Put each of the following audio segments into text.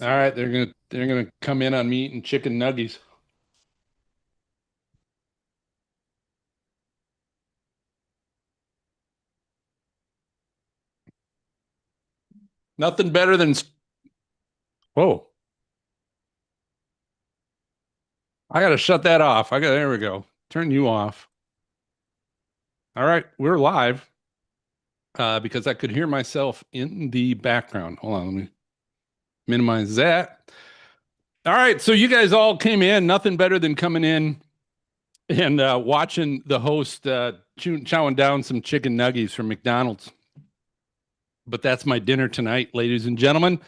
All right, they're gonna come in on me eating chicken nuggies. Nothing better than whoa. I gotta shut that off. There we go. Turn you off. All right, we're live because I could hear myself in the background. Hold on, let me minimize that. All right, so you guys all came in. Nothing better than coming in and watching the host chowing down some chicken nuggies from McDonald's. But that's my dinner tonight, ladies and gentlemen.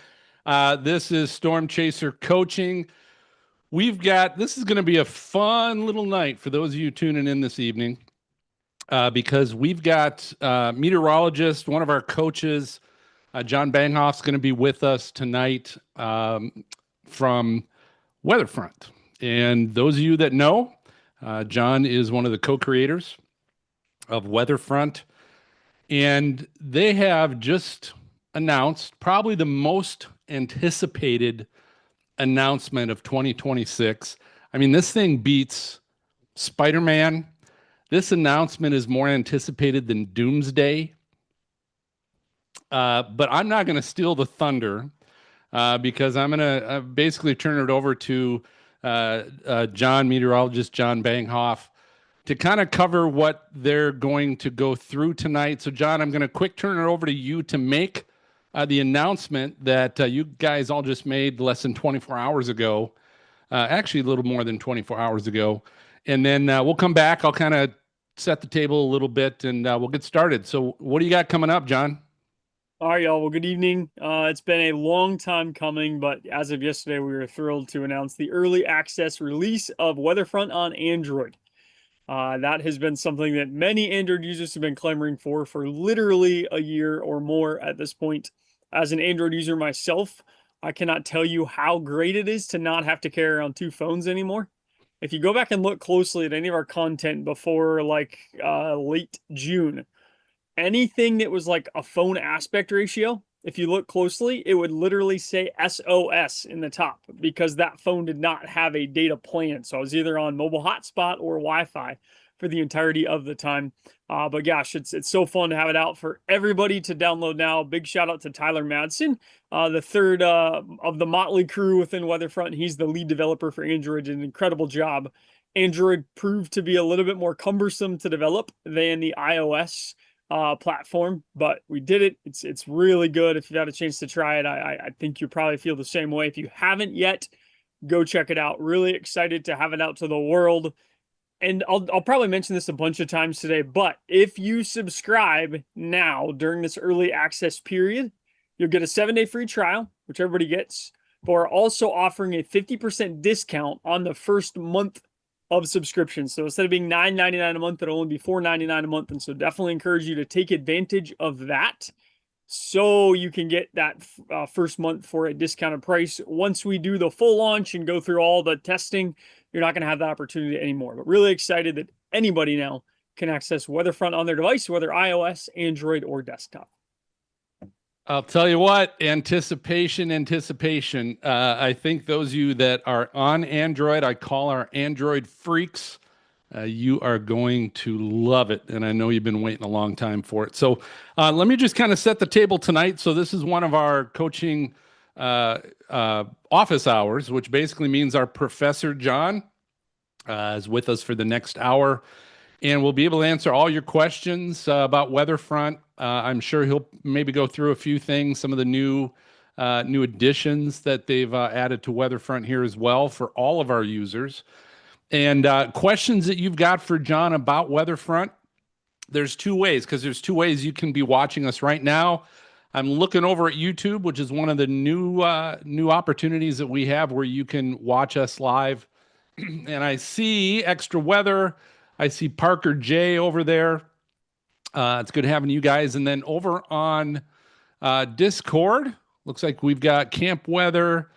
This is Storm Chaser Coaching. This is going to be a fun little night for those of you tuning in this evening because we've got meteorologist, one of our coaches, John Banghoff's going to be with us tonight from WeatherFront. And those of you that know, John is one of the co-creators of WeatherFront, and they have just announced probably the most anticipated announcement of 2026. I mean, this thing beats Spider-Man. This announcement is more anticipated than Doomsday. But I'm not going to steal the thunder because I'm going to basically turn it over to meteorologist John Banghoff, to kind of cover what they're going to go through tonight. So, John, I'm going to quick turn it over to you to make the announcement that you guys all just made less than 24 hours ago, actually a little more than 24 hours ago. And then we'll come back. I'll kind of set the table a little bit and we'll get started. So what do you got coming up, John? All right, y'all. Well, good evening. It's been a long time coming, but as of yesterday, we were thrilled to announce the early access release of WeatherFront on Android. That has been something that many Android users have been clamoring for literally a year or more at this point. As an Android user myself, I cannot tell you how great it is to not have to carry around two phones anymore. If you go back and look closely at any of our content before late June, anything that was like a phone aspect ratio, if you look closely, it would literally say SOS in the top because that phone did not have a data plan. So I was either on mobile hotspot or Wi-Fi for the entirety of the time. But gosh, it's so fun to have it out for everybody to download now. Big shout out to Tyler Madsen, the third of the motley crew within WeatherFront. He's the lead developer for Android. Did an incredible job. Android proved to be a little bit more cumbersome to develop than the iOS platform, but we did it. It's really good. If you've had a chance to try it, I think you probably feel the same way. If you haven't yet, go check it out. Really excited to have it out to the world. And I'll probably mention this a bunch of times today, but if you subscribe now during this early access period, you'll get a 7-day free trial, which everybody gets. But we're also offering a 50% discount on the first month of subscription. So instead of being $9.99 a month, it'll only be $4.99 a month. And so definitely encourage you to take advantage of that so you can get that first month for a discounted price. Once we do the full launch and go through all the testing, you're not going to have that opportunity anymore. But really excited that anybody now can access WeatherFront on their device, whether iOS, Android, or desktop. I'll tell you what, anticipation. I think those of you that are on Android, I call our Android freaks. You are going to love it. And I know you've been waiting a long time for it. So let me just kind of set the table tonight. So this is one of our coaching office hours, which basically means our professor, John, is with us for the next hour. And we'll be able to answer all your questions about WeatherFront. I'm sure he'll maybe go through a few things, some of the new additions that they've added to WeatherFront here as well for all of our users. And questions that you've got for John about WeatherFront, there's two ways, because there's two ways you can be watching us right now. I'm looking over at YouTube, which is one of the new opportunities that we have where you can watch us live. And I see extra weather. I see Parker J over there. It's good having you guys. And then over on Discord, looks like we've got Camp Weather.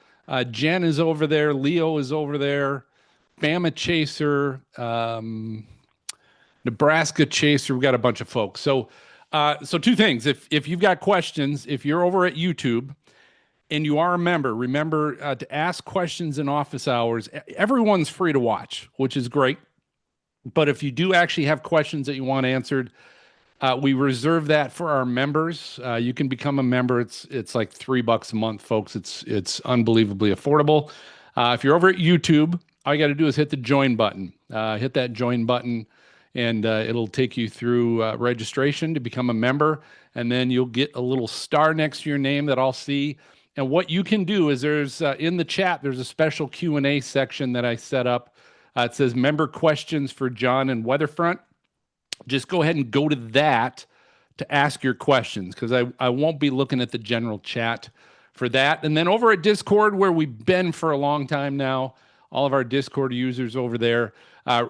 Jen is over there. Leo is over there. Bama Chaser, Nebraska Chaser. We've got a bunch of folks. So two things. If you've got questions, if you're over at YouTube, and you are a member, remember to ask questions in office hours. Everyone's free to watch, which is great. But if you do actually have questions that you want answered, we reserve that for our members. You can become a member. It's like $3 a month, folks. It's unbelievably affordable. If you're over at YouTube, all you got to do is hit the join button. Hit that join button, and it'll take you through registration to become a member. And then you'll get a little star next to your name that I'll see. And what you can do is there's in the chat there's a special Q&A section that I set up. It says member questions for John and WeatherFront. Just go ahead and go to that to ask your questions, because I won't be looking at the general chat for that. And then over at Discord, where we've been for a long time now, all of our Discord users over there,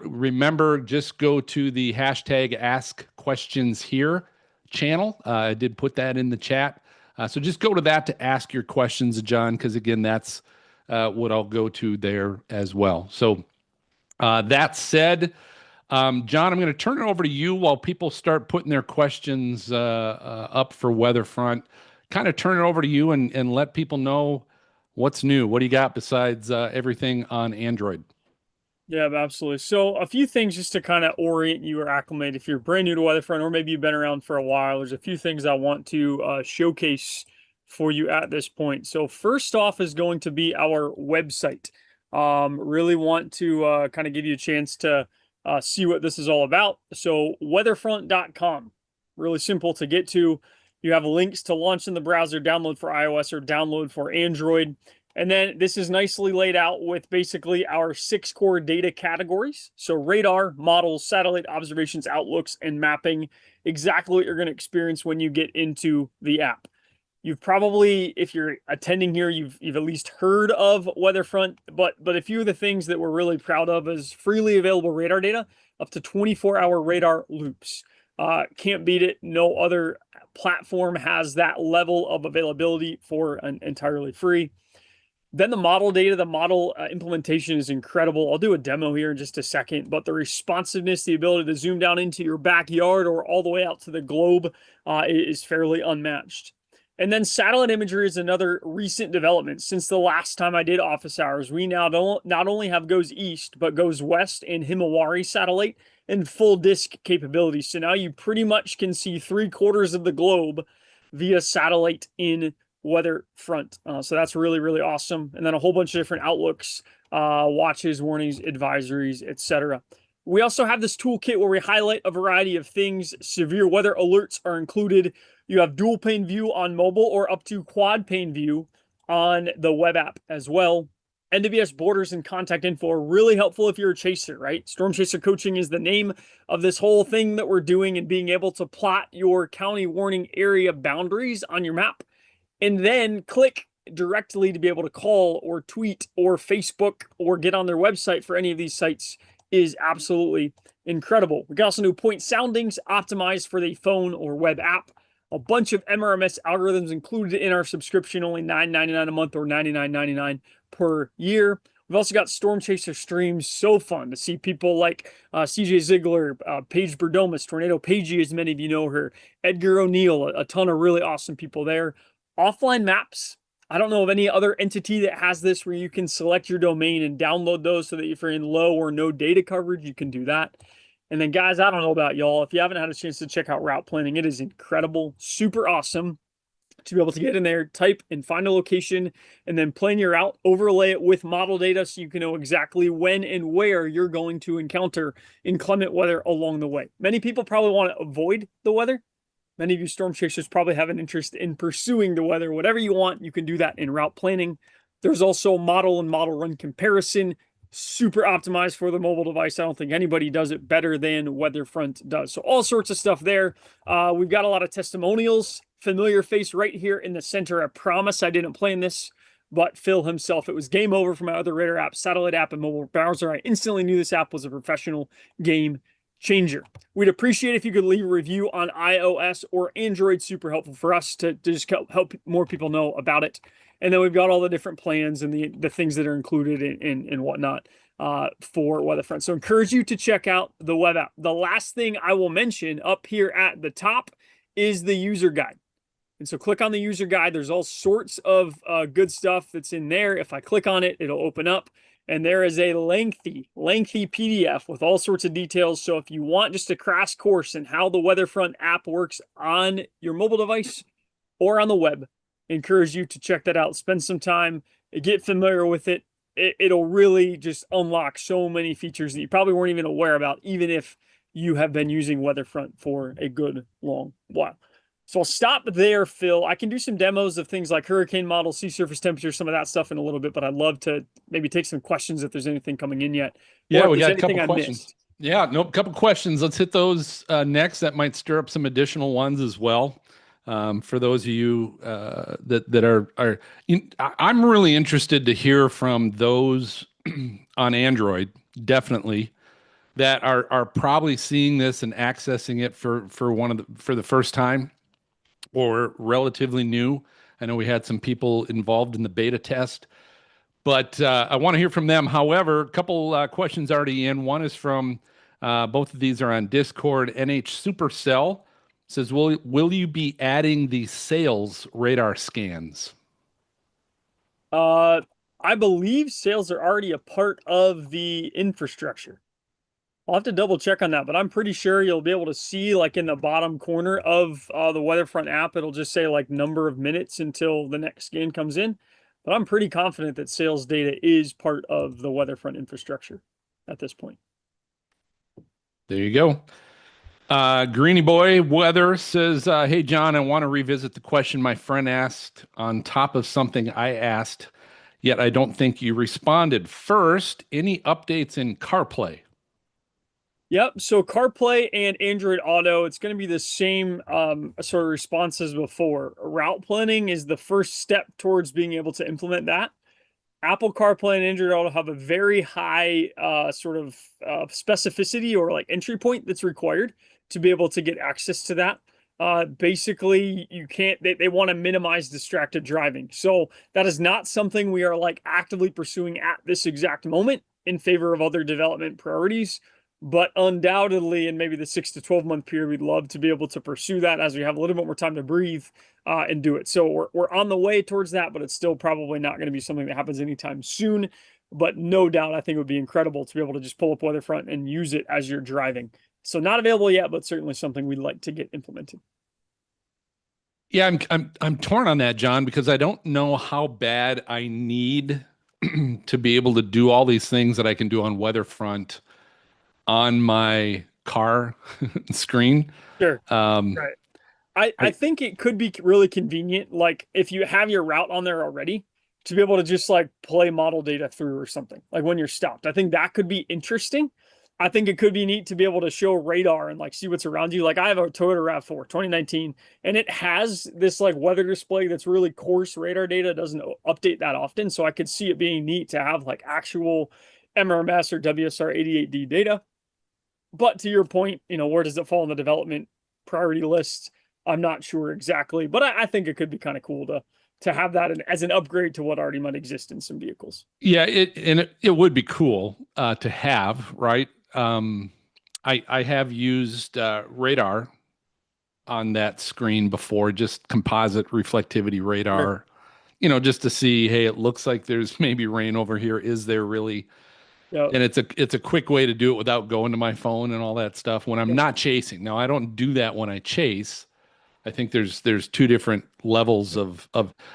remember, just go to the hashtag Ask Questions Here channel. I did put that in the chat. So just go to that to ask your questions, John, because again, that's what I'll go to there as well. So that said, John, I'm going to turn it over to you while people start putting their questions up for WeatherFront. Kind of turn it over to you and let people know what's new. What do you got besides everything on Android? Yeah, absolutely. So a few things just to kind of orient you or acclimate if you're brand new to WeatherFront, or maybe you've been around for a while. There's a few things I want to showcase for you at this point. So first off is going to be our website. Really want to kind of give you a chance to see what this is all about. So weatherfront.com, really simple to get to. You have links to launch in the browser, download for iOS or download for Android. And then this is nicely laid out with basically our 6 core data categories. So radar, models, satellite observations, outlooks, and mapping. Exactly what you're going to experience when you get into the app. You've probably, if you're attending here, you've at least heard of WeatherFront, but a few of the things that we're really proud of is freely available radar data, up to 24-hour radar loops. Can't beat it. No other platform has that level of availability for an entirely free. Then the model data, the model implementation is incredible. I'll do a demo here in just a second, but the responsiveness, the ability to zoom down into your backyard or all the way out to the globe is fairly unmatched. And then satellite imagery is another recent development. Since the last time I did office hours, we now don't not only have goes east, but goes west and Himawari satellite and full disk capabilities. So now you pretty much can see 3/4 of the globe via satellite in WeatherFront. So that's really, really awesome. And then a whole bunch of different outlooks, watches, warnings, advisories, etc. We also have this toolkit where we highlight a variety of things. Severe weather alerts are included. You have dual pane view on mobile or up to quad pane view on the web app as well. NWS borders and contact info are really helpful if you're a chaser, right? Storm Chaser Coaching is the name of this whole thing that we're doing, and being able to plot your county warning area boundaries on your map and then click directly to be able to call or tweet or Facebook or get on their website for any of these sites is absolutely incredible. We can also do point soundings optimized for the phone or web app. A bunch of MRMS algorithms included in our subscription, only $9.99 a month or $99.99 per year. We've also got Storm Chaser streams, so fun to see people like CJ Ziegler, Paige Berdomus, Tornado Pagey, as many of you know her, Edgar O'Neill, a ton of really awesome people there. Offline maps. I don't know of any other entity that has this where you can select your domain and download those so that if you're in low or no data coverage, you can do that. And then guys, I don't know about y'all. If you haven't had a chance to check out route planning, it is incredible, super awesome to be able to get in there, type and find a location, and then plan your route, overlay it with model data so you can know exactly when and where you're going to encounter inclement weather along the way. Many people probably want to avoid the weather. Many of you storm chasers probably have an interest in pursuing the weather. Whatever you want, you can do that in route planning. There's also model and model run comparison, super optimized for the mobile device. I don't think anybody does it better than WeatherFront does. So all sorts of stuff there. We've got a lot of testimonials. Familiar face right here in the center. I promise I didn't plan this, but Phil himself. It was game over for my other radar app, satellite app, and mobile browser. I instantly knew this app was a professional game changer. We'd appreciate if you could leave a review on iOS or Android. Super helpful for us to just help more people know about it. And then we've got all the different plans and the things that are included and whatnot for WeatherFront. So encourage you to check out the web app. The last thing I will mention up here at the top is the user guide. And so click on the user guide. There's all sorts of good stuff that's in there. If I click on it, it'll open up. And there is a lengthy PDF with all sorts of details. So if you want just a crash course in how the WeatherFront app works on your mobile device or on the web, I encourage you to check that out. Spend some time, get familiar with it. It'll really just unlock so many features that you probably weren't even aware about, even if you have been using WeatherFront for a good long while. So I'll stop there, Phil. I can do some demos of things like hurricane model, sea surface temperature, some of that stuff in a little bit, but I'd love to maybe take some questions if there's anything coming in yet, or Yeah, if we there's got a couple anything I questions. missed. Yeah, no, couple questions. Let's hit those next. That might stir up some additional ones as well. For those of you that are, I'm really interested to hear from those on Android, definitely, that are probably seeing this and accessing it for the first time or relatively new. I know we had some people involved in the beta test, but I want to hear from them. However, a couple questions already in. One is from both of these are on Discord. NH Supercell says, "Will you be adding the sales radar scans?" Uh, I believe sales are already a part of the infrastructure. I'll have to double check on that, but I'm pretty sure you'll be able to see like in the bottom corner of the WeatherFront app, it'll just say like number of minutes until the next scan comes in. But I'm pretty confident that sales data is part of the WeatherFront infrastructure at this point. There you go. Greeny Boy Weather says, "Hey John, I want to revisit the question my friend asked on top of something I asked, yet I don't think you responded. First, any updates in CarPlay?" Yep. So CarPlay and Android Auto, it's going to be the same sort of response as before. Route planning is the first step towards being able to implement that. Apple CarPlay and Android Auto have a very high sort of specificity or like entry point that's required to be able to get access to that. Basically, you can't, they want to minimize distracted driving. So that is not something we are like actively pursuing at this exact moment in favor of other development priorities. But undoubtedly, in maybe the 6 to 12 month period, we'd love to be able to pursue that as we have a little bit more time to breathe and do it. So we're on the way towards that, but it's still probably not going to be something that happens anytime soon. But no doubt, I think it would be incredible to be able to just pull up WeatherFront and use it as you're driving. So not available yet, but certainly something we'd like to get implemented. Yeah, I'm torn on that, John, because I don't know how bad I need to be able to do all these things that I can do on WeatherFront on my car screen. Sure. Um, Right. I I think it could be really convenient, like if you have your route on there already, to be able to just like play model data through or something, like when you're stopped. I think that could be interesting. I think it could be neat to be able to show radar and like see what's around you. Like I have a Toyota RAV4 2019, and it has this like weather display that's really coarse radar data. It doesn't update that often. So I could see it being neat to have like actual MRMS or WSR 88D data. But to your point, where does it fall in the development priority list? I'm not sure exactly, but I think it could be kind of cool to have that as an upgrade to what already might exist in some vehicles. Yeah, it would be cool to have, right? I have used radar on that screen before, just composite reflectivity Sure. radar, just to see, hey, it looks like there's maybe rain over here. Is there really? Yeah. And it's a quick way to do it without going to my phone and all that stuff when I'm Yeah. not chasing. Now, I don't do that when I chase. I think there's two different levels of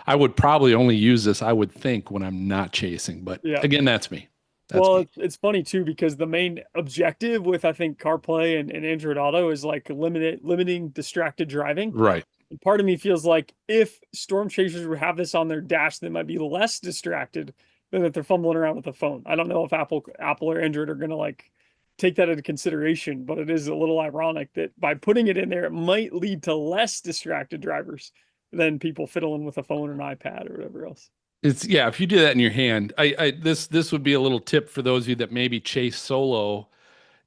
I would probably only use this, I would think, when I'm not chasing. But Yeah. again, that's me. That's Well, me. it's funny too because the main objective with I think CarPlay and Android Auto is like limiting distracted driving. Right. And part of me feels like if storm chasers would have this on their dash, they might be less distracted than if they're fumbling around with a phone. I don't know if Apple or Android are gonna like take that into consideration, but it is a little ironic that by putting it in there, it might lead to less distracted drivers than people fiddling with a phone or an iPad or whatever else. It's yeah, if you do that in your hand, this would be a little tip for those of you that maybe chase solo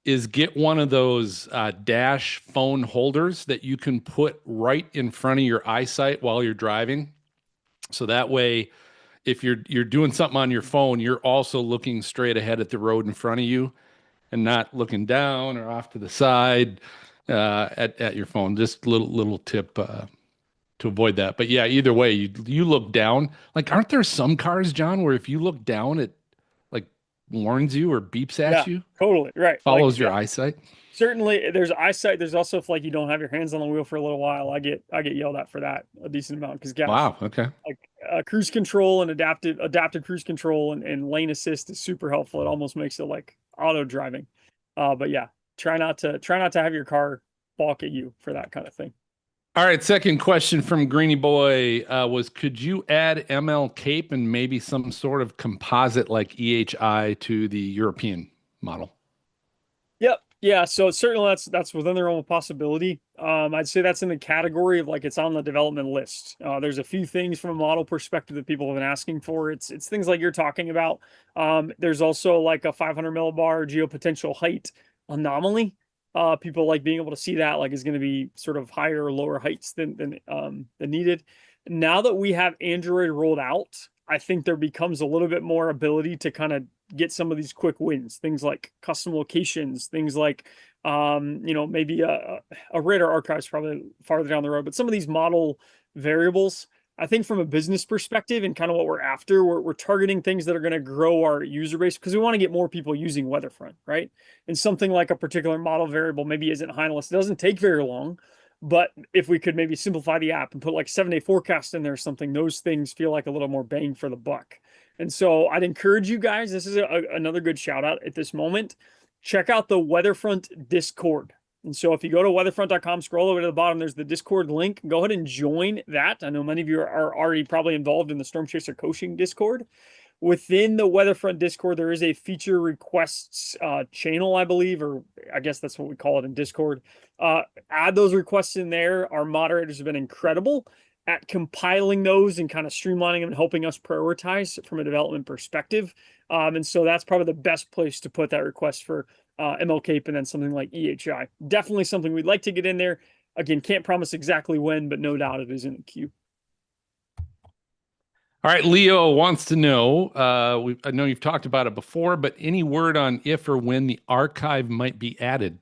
is get one of those dash phone holders that you can put right in front of your eyesight while you're driving. So that way, if you're doing something on your phone, you're also looking straight ahead at the road in front of you and not looking down or off to the side at your phone. Just little tip to avoid that. But yeah, either way, you look down. Like, aren't there some cars, John, where if you look down, it like warns you or beeps Yeah, at you, totally. Right. Like follows your eyesight? certainly there's eyesight. There's also if like you don't have your hands on the wheel for a little while, I get yelled at for that a decent amount because gosh, Wow. Okay. like cruise control and adaptive cruise control and lane assist is super helpful. It almost makes it like auto driving. But yeah, try not to have your car balk at you for that kind of thing. All right. Second question from Greeny Boy was, could you add ML Cape and maybe some sort of composite like EHI to the European model? Yep. Yeah. So certainly that's within the realm of possibility. I'd say that's in the category of like it's on the development list. There's a few things from a model perspective that people have been asking for. It's things like you're talking about. There's also like a 500 millibar geopotential height anomaly. People like being able to see that like is going to be sort of higher or lower heights than needed. Now that we have Android rolled out, I think there becomes a little bit more ability to kind of get some of these quick wins, things like custom locations, things like maybe a radar archive is probably farther down the road, but some of these model variables, I think from a business perspective and kind of what we're after, we're targeting things that are going to grow our user base because we want to get more people using WeatherFront, right? And something like a particular model variable maybe isn't high on the list. It doesn't take very long, but if we could maybe simplify the app and put like 7-day forecast in there or something, those things feel like a little more bang for the buck. And so I'd encourage you guys, this is another good shout out at this moment. Check out the WeatherFront Discord. And so if you go to weatherfront.com, scroll over to the bottom, there's the Discord link. Go ahead and join that. I know many of you are already probably involved in the Storm Chaser coaching Discord. Within the WeatherFront Discord, there is a feature requests channel, I believe, or I guess that's what we call it in Discord. Add those requests in there. Our moderators have been incredible at compiling those and kind of streamlining them and helping us prioritize from a development perspective. And so that's probably the best place to put that request for ML Cape and then something like EHI. Definitely something we'd like to get in there. Again, can't promise exactly when, but no doubt it is in the queue. All right, Leo wants to know, I know you've talked about it before, but any word on if or when the archive might be added?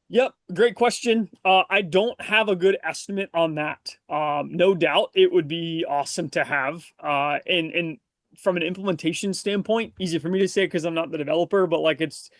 Yep, great question. I don't have a good estimate on that. No doubt it would be awesome to have. And from an implementation standpoint, easy for me to say because I'm not the developer, but like it's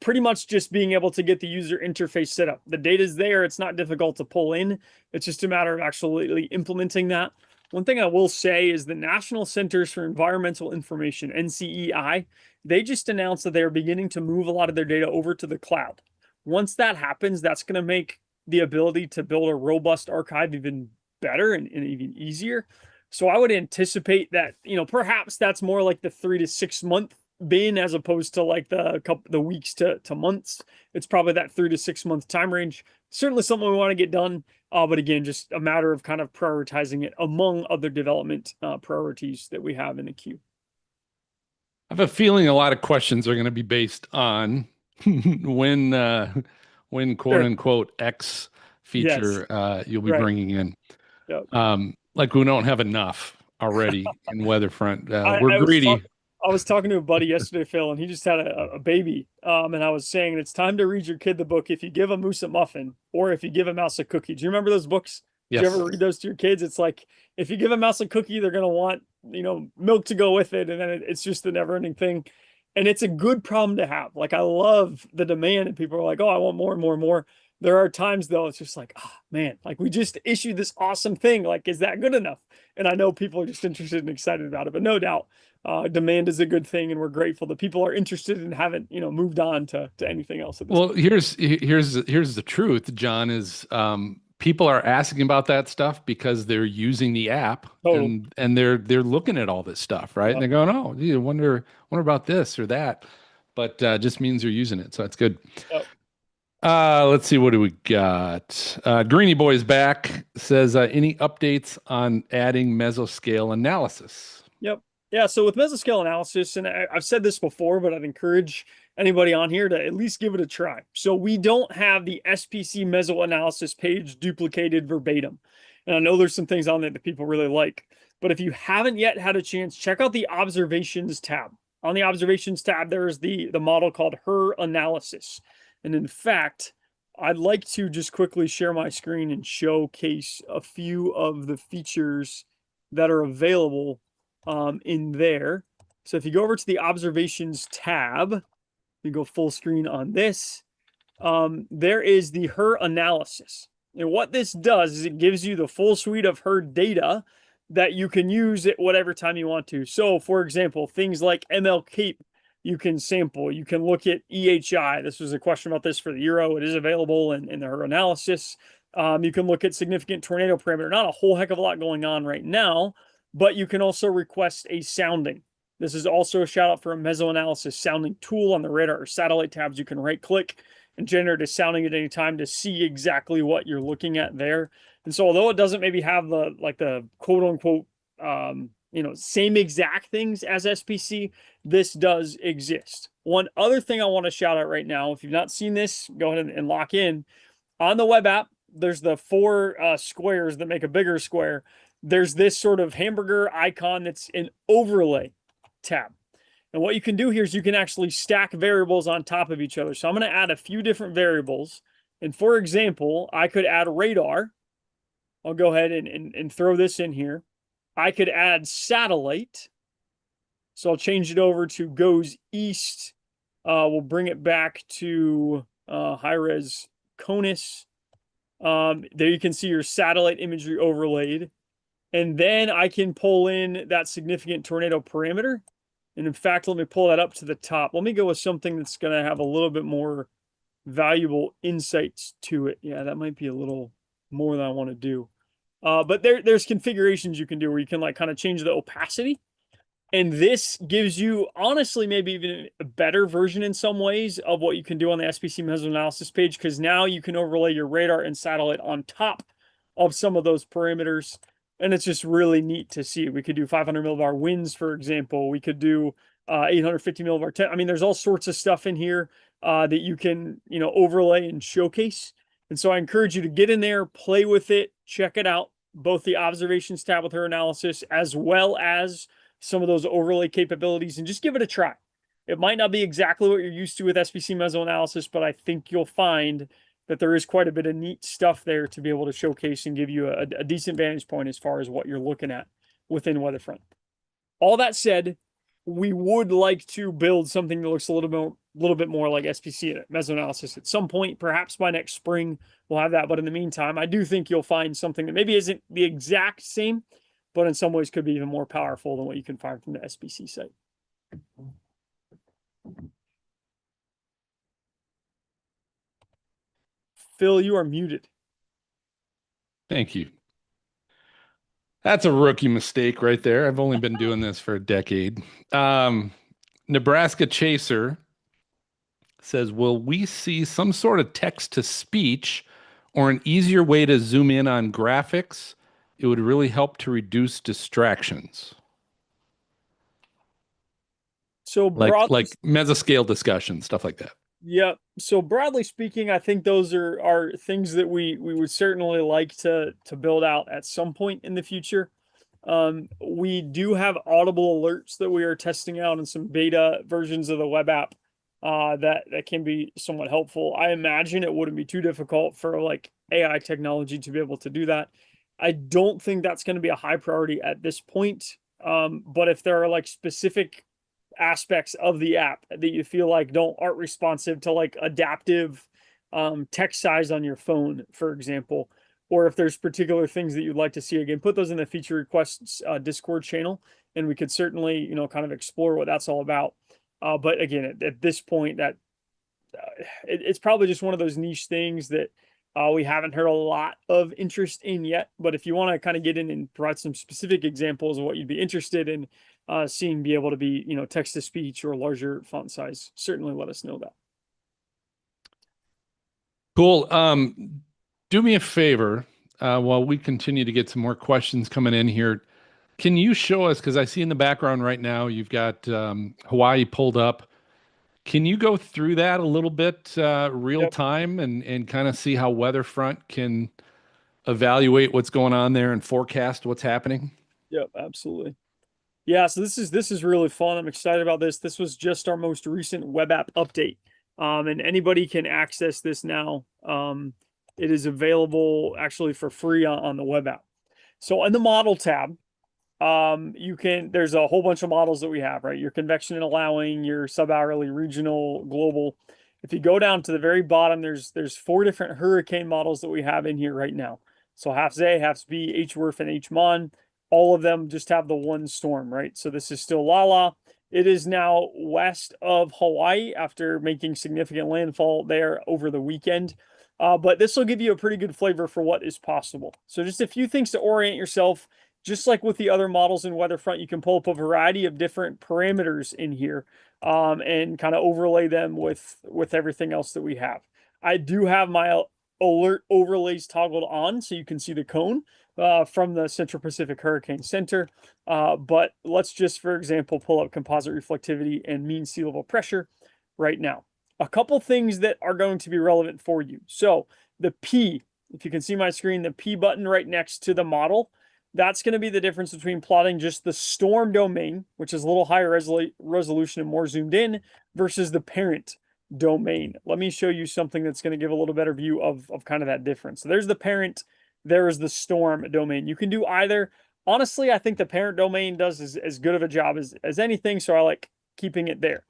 pretty much just being able to get the user interface set up. The data's there, it's not difficult to pull in. It's just a matter of actually implementing that. One thing I will say is the National Centers for Environmental Information, NCEI, they just announced that they are beginning to move a lot of their data over to the cloud. Once that happens, that's going to make the ability to build a robust archive even better and even easier. So I would anticipate that, perhaps that's more like the 3 to 6 month bin as opposed to like the weeks to months. It's probably that 3 to 6 month time range. Certainly something we want to get done. But again, just a matter of kind of prioritizing it among other development priorities that we have in the queue. I have a feeling a lot of questions are going to be based on when quote Sure. unquote X Yes. feature you'll be Right. bringing in. Yep. Like we don't have enough already in Weatherfront. I, We're I was greedy. talking. I was talking to a buddy yesterday, Phil, and he just had a baby. And I was saying it's time to read your kid the book. If you give a moose a muffin, or if you give a mouse a cookie. Do you remember those books? Did you Yes. ever read those to your kids? It's like if you give a mouse a cookie, they're gonna want milk to go with it, and then it's just the never-ending thing. And it's a good problem to have. Like I love the demand, and people are like, "Oh, I want more and more and more." There are times though, it's just like, oh man, like we just issued this awesome thing. Like, is that good enough? And I know people are just interested and excited about it, but no doubt, demand is a good thing, and we're grateful that people are interested and haven't, moved on to anything else at this Well, point. here's the truth, John, is people are asking about that stuff because they're using the app Total. and they're looking at all this stuff, right? And Yep. they're going, oh, gee, I wonder about this or that. But just means they're using it. So that's good. Yep. Let's see, what do we got? Greeny Boy's back, says any updates on adding mesoscale analysis? Yep. Yeah. So with mesoscale analysis, and I've said this before, but I'd encourage anybody on here to at least give it a try. So we don't have the SPC meso analysis page duplicated verbatim. And I know there's some things on there that people really like. But if you haven't yet had a chance, check out the observations tab. On the observations tab, there is the model called HER analysis. And in fact, I'd like to just quickly share my screen and showcase a few of the features that are available in there. So if you go over to the observations tab, you go full screen on this. There is the HER analysis. And what this does is it gives you the full suite of HER data that you can use at whatever time you want to. So, for example, things like ML Cape, you can sample. You can look at EHI. This was a question about this for the Euro. It is available in the HER analysis. You can look at significant tornado parameter. Not a whole heck of a lot going on right now, but you can also request a sounding. This is also a shout out for a mesoanalysis sounding tool on the radar or satellite tabs. You can right click and generate a sounding at any time to see exactly what you're looking at there. And so although it doesn't maybe have the quote unquote same exact things as SPC, this does exist. One other thing I want to shout out right now, if you've not seen this, go ahead and lock in. On the web app, there's the four squares that make a bigger square. There's this sort of hamburger icon that's an overlay tab. And what you can do here is you can actually stack variables on top of each other. So I'm going to add a few different variables. And for example, I could add radar. I'll go ahead and throw this in here. I could add satellite. So I'll change it over to goes east. We'll bring it back to high-res CONUS. There you can see your satellite imagery overlaid. And then I can pull in that significant tornado parameter. And in fact, let me pull that up to the top. Let me go with something that's going to have a little bit more valuable insights to it. Yeah, that might be a little more than I want to do. But there's configurations you can do where you can like kind of change the opacity. And this gives you, honestly, maybe even a better version in some ways of what you can do on the SPC mesoanalysis page, because now you can overlay your radar and satellite on top of some of those parameters. And it's just really neat to see. We could do 500 millibar winds, for example. We could do 850 millibar. I mean, there's all sorts of stuff in here that you can, overlay and showcase. And so I encourage you to get in there, play with it, check it out. Both the observations tab with HER analysis, as well as some of those overlay capabilities, and just give it a try. It might not be exactly what you're used to with SPC mesoanalysis, but I think you'll find that there is quite a bit of neat stuff there to be able to showcase and give you a decent vantage point as far as what you're looking at within WeatherFront. All that said, we would like to build something that looks a little bit more like SPC mesoanalysis at some point. Perhaps by next spring we'll have that. But in the meantime, I do think you'll find something that maybe isn't the exact same, but in some ways could be even more powerful than what you can find from the SPC site. Phil, you are muted. Thank you. That's a rookie mistake right there. I've only been doing this for a decade. Nebraska Chaser says, will we see some sort of text to speech or an easier way to zoom in on graphics? It would really help to reduce distractions. So like mesoscale discussion, stuff like that. Yeah. So broadly speaking, I think those are things that we would certainly like to build out at some point in the future. We do have audible alerts that we are testing out in some beta versions of the web app that can be somewhat helpful. I imagine it wouldn't be too difficult for like AI technology to be able to do that. I don't think that's going to be a high priority at this point. But if there are like specific aspects of the app that you feel like aren't responsive to like adaptive text size on your phone, for example, or if there's particular things that you'd like to see, again, put those in the feature requests Discord channel, and we could certainly kind of explore what that's all about. But again, at this point, that it's probably just one of those niche things that we haven't heard a lot of interest in yet. But if you want to kind of get in and provide some specific examples of what you'd be interested in seeing be able to be, text to speech or larger font size, certainly let us know that. Cool. Do me a favor while we continue to get some more questions coming in here. Can you show us, because I see in the background right now, you've got Hawaii pulled up. Can you go through that a little bit real time and kind of see how WeatherFront can evaluate what's going on there and forecast what's happening? Yep, absolutely. Yeah, so this is really fun. I'm excited about this. This was just our most recent web app update. And anybody can access this now. It is available actually for free on the web app. So in the model tab, there's a whole bunch of models that we have, right? Your convection and allowing, your sub-hourly, regional, global. If you go down to the very bottom, there's 4 different hurricane models that we have in here right now. So HAFS A, HAFS B, HWRF, and HMON. All of them just have the one storm, right? So this is still Lala. It is now west of Hawaii after making significant landfall there over the weekend. But this will give you a pretty good flavor for what is possible. So just a few things to orient yourself. Just like with the other models in WeatherFront, you can pull up a variety of different parameters in here and kind of overlay them with everything else that we have. I do have my alert overlays toggled on so you can see the cone from the Central Pacific Hurricane Center. But let's just, for example, pull up composite reflectivity and mean sea level pressure right now. A couple things that are going to be relevant for you. So the P, if you can see my screen, the P button right next to the model, that's going to be the difference between plotting just the storm domain, which is a little higher resolution and more zoomed in, versus the parent domain. Let me show you something that's going to give a little better view of kind of that difference. So there's the parent, there is the storm domain. You can do either. Honestly, I think the parent domain does as good of a job as anything, so I like keeping it there.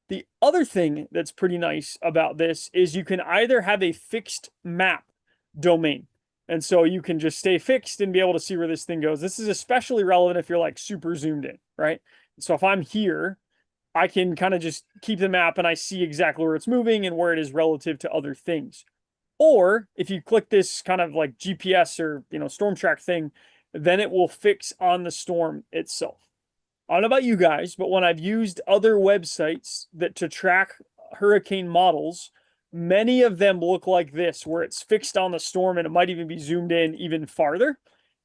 The other thing that's pretty nice about this is you can either have a fixed map domain. And so you can just stay fixed and be able to see where this thing goes. This is especially relevant if you're like super zoomed in, right? So if I'm here, I can kind of just keep the map and I see exactly where it's moving and where it is relative to other things. Or if you click this kind of like GPS or, storm track thing, then it will fix on the storm itself. I don't know about you guys, but when I've used other websites to track hurricane models, many of them look like this, where it's fixed on the storm and it might even be zoomed in even farther.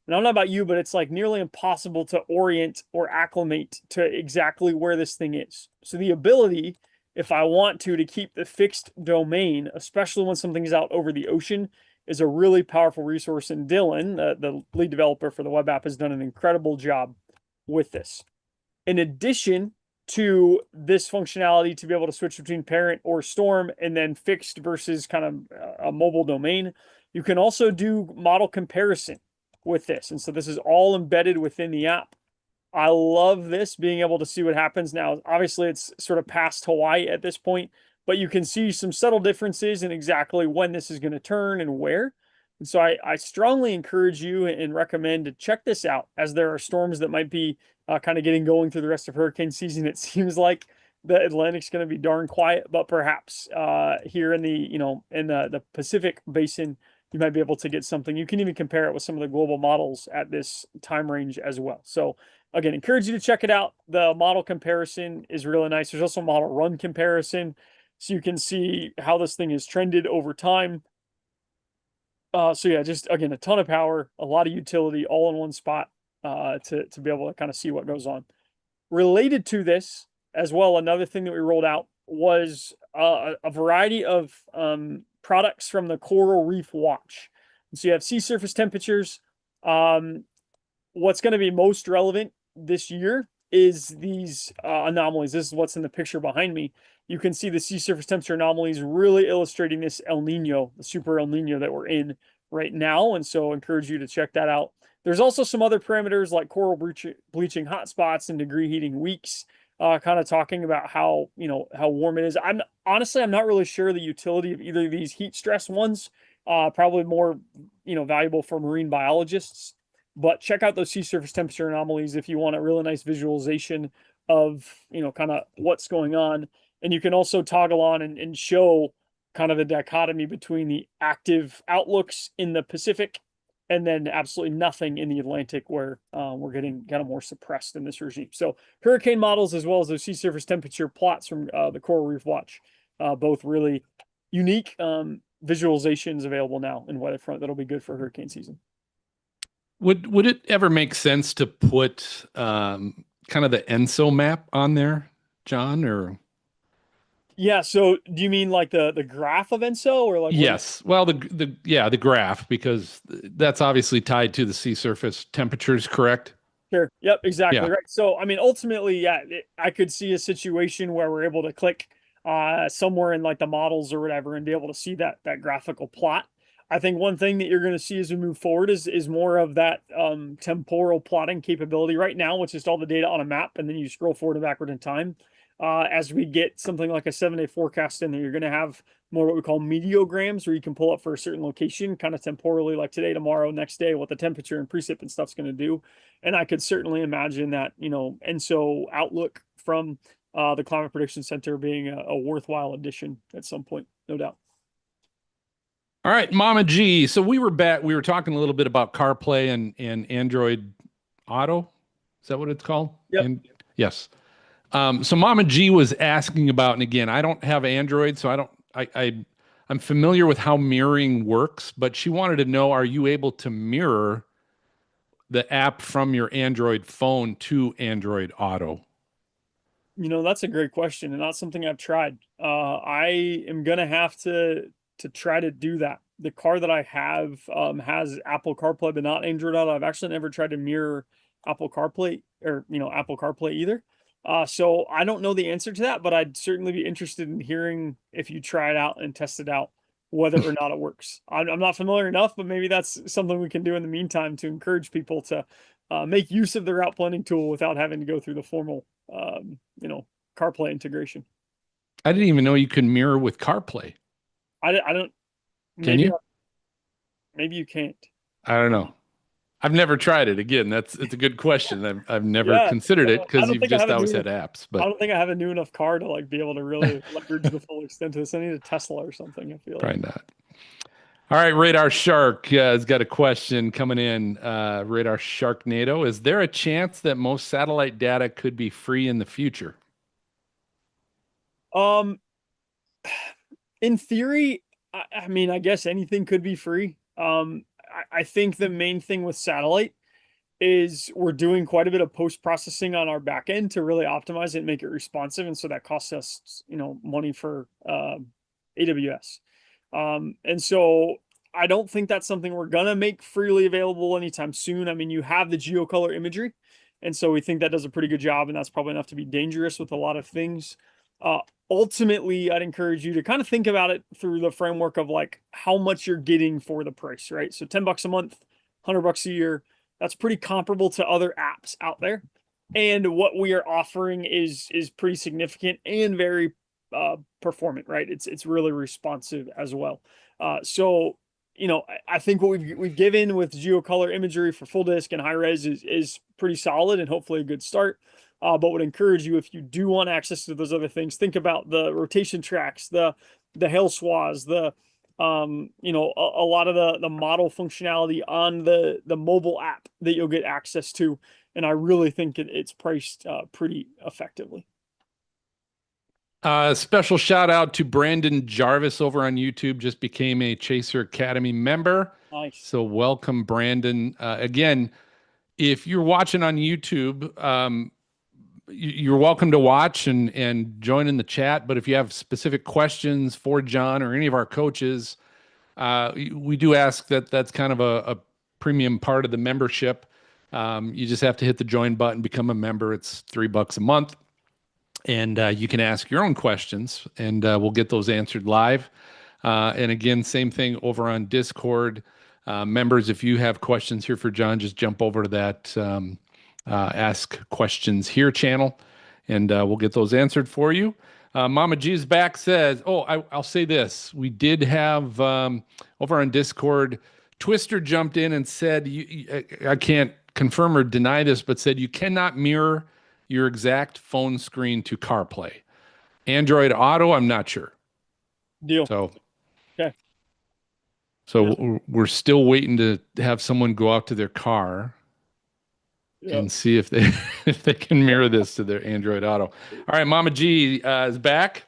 And I don't know about you, but it's like nearly impossible to orient or acclimate to exactly where this thing is. So the ability, if I want to keep the fixed domain, especially when something's out over the ocean, is a really powerful resource. And Dylan, the lead developer for the web app, has done an incredible job with this. In addition to this functionality to be able to switch between parent or storm and then fixed versus kind of a mobile domain, you can also do model comparison with this. And so this is all embedded within the app. I love this, being able to see what happens now. Obviously, it's sort of past Hawaii at this point, but you can see some subtle differences in exactly when this is going to turn and where. And so I strongly encourage you and recommend to check this out, as there are storms that might be kind of getting going through the rest of hurricane season. It seems like the Atlantic's going to be darn quiet, but perhaps here in the Pacific Basin, you might be able to get something. You can even compare it with some of the global models at this time range as well. So again, encourage you to check it out. The model comparison is really nice. There's also a model run comparison, so you can see how this thing has trended over time. So yeah, just again, a ton of power, a lot of utility, all in one spot to be able to kind of see what goes on. Related to this as well, another thing that we rolled out was a variety of products from the Coral Reef Watch. And so you have sea surface temperatures. What's going to be most relevant this year is these anomalies. This is what's in the picture behind me. You can see the sea surface temperature anomalies really illustrating this El Nino, the super El Nino that we're in right now. And so I encourage you to check that out. There's also some other parameters like coral bleaching hotspots and degree heating weeks, kind of talking about how warm it is. I'm not really sure the utility of either of these heat stress ones. Probably more valuable for marine biologists. But check out those sea surface temperature anomalies if you want a really nice visualization of kind of what's going on. And you can also toggle on and show kind of the dichotomy between the active outlooks in the Pacific and then absolutely nothing in the Atlantic, where we're getting kind of more suppressed in this regime. So hurricane models, as well as those sea surface temperature plots from the Coral Reef Watch, both really unique visualizations available now in WeatherFront that'll be good for hurricane season. Would it ever make sense to put kind of the ENSO map on there, John? Or yeah, so do you mean like the graph of ENSO, or like yes, well the graph, because that's obviously tied to the sea surface temperatures, correct? Sure. Yep, exactly Yeah. right. So I mean, ultimately, yeah, I could see a situation where we're able to click somewhere in like the models or whatever and be able to see that graphical plot. I think one thing that you're going to see as we move forward is more of that temporal plotting capability. Right now, it's just all the data on a map, and then you scroll forward and backward in time. As we get something like a 7-day forecast in there, you're going to have more what we call meteograms, where you can pull up for a certain location, kind of temporally, like today, tomorrow, next day, what the temperature and precip and stuff's going to do. And I could certainly imagine that, and so outlook from the Climate Prediction Center being a worthwhile addition at some point, no doubt. All right, Mama G. So we were talking a little bit about CarPlay and Android Auto. Is that what it's called? Yep. And yes. So Mama G was asking about, and again, I don't have Android, so I'm familiar with how mirroring works, but she wanted to know, are you able to mirror the app from your Android phone to Android Auto? That's a great question, and that's something I've tried. I am gonna have to try to do that. The car that I have has Apple CarPlay, but not Android Auto. I've actually never tried to mirror Apple CarPlay or Apple CarPlay either. So I don't know the answer to that, but I'd certainly be interested in hearing if you try it out and test it out, whether or not it works. I'm not familiar enough, but maybe that's something we can do in the meantime to encourage people to make use of the route planning tool without having to go through the formal, CarPlay integration. I didn't even know you could mirror with CarPlay. I don't. Can Maybe you? maybe you can't. I don't know. I've never tried it. Again, it's a good question. I've never Yeah, considered it I because don't you've think I just have a always new. had apps. I But don't think I have a new enough car to like be able to really leverage the full extent of this. I need a Tesla or something. I feel like. probably not. All right, Radar Shark has got a question coming in. Radar Sharknado, is there a chance that most satellite data could be free in the future? Um, in theory, I mean, I guess anything could be free. I think the main thing with satellite is we're doing quite a bit of post processing on our back end to really optimize it and make it responsive, and so that costs us, money for AWS. And so I don't think that's something we're gonna make freely available anytime soon. I mean, you have the geocolor imagery, and so we think that does a pretty good job, and that's probably enough to be dangerous with a lot of things. Uh, Ultimately, I'd encourage you to kind of think about it through the framework of like how much you're getting for the price, right? So $10 a month, $100 a year, that's pretty comparable to other apps out there. And what we are offering is pretty significant and very performant, right? It's really responsive as well. So I think what we've given with geocolor imagery for full disk and high res is pretty solid and hopefully a good start. But would encourage you, if you do want access to those other things, think about the rotation tracks, the hail swaths, a lot of the model functionality on the mobile app that you'll get access to. And I really think it's priced pretty effectively. Special shout out to Brandon Jarvis over on YouTube, just became a Chaser Academy member. Nice. So welcome, Brandon. Again, if you're watching on YouTube, you're welcome to watch and join in the chat. But if you have specific questions for John or any of our coaches, we do ask that that's kind of a premium part of the membership. You just have to hit the join button, become a member. It's $3 a month. And you can ask your own questions, and we'll get those answered live. And again, same thing over on Discord. Members, if you have questions here for John, just jump over to that Ask Questions Here channel, and we'll get those answered for you. Mama G's back says, oh, I'll say this. We did have over on Discord, Twister jumped in and said, I can't confirm or deny this, but said you cannot mirror your exact phone screen to CarPlay. Android Auto, I'm not sure. Deal. So, Okay. we're still waiting to have someone go out to their car Yep. and see if they if they can mirror this to their Android Auto. All right, Mama G is back.